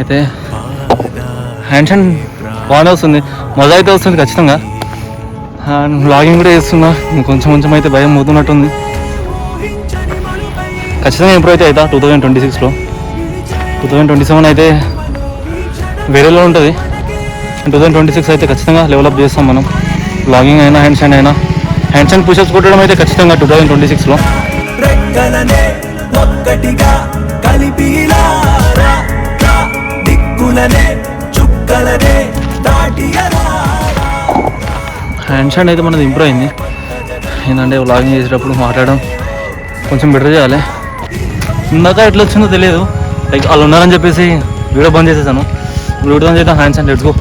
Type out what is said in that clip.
అయితే హ్యాండ్స్ బాగానే వస్తుంది, మజా అయితే వస్తుంది ఖచ్చితంగా. వ్లాగింగ్ కూడా చేస్తున్నా, కొంచెం కొంచెం అయితే భయం అవుతున్నట్టుంది. ఖచ్చితంగా ఇంప్రూవ్ అయితే అవుతా 2026లో. 2027 అయితే వేరేలో ఉంటుంది. 2026 అయితే ఖచ్చితంగా డెవలప్ చేస్తాం మనం. వ్లాగింగ్ అయినా హ్యాండ్స్ అండ్ పుషప్స్ కొట్టడం అయితే ఖచ్చితంగా 2026లో. హ్యాండ్ స్టాండ్ అయితే మనది ఇంప్రూవ్ అయింది. ఏంటంటే వ్లాగింగ్ చేసేటప్పుడు మాట్లాడడం కొంచెం బెటర్ చేయాలి. ఇందాక ఎట్లా వచ్చిందో తెలియదు, లైక్ వాళ్ళు ఉన్నారని చెప్పేసి వీడియో బంద్ చేసేసాను. వీడియో బంద్ చేద్దాం. Hand stand let's go.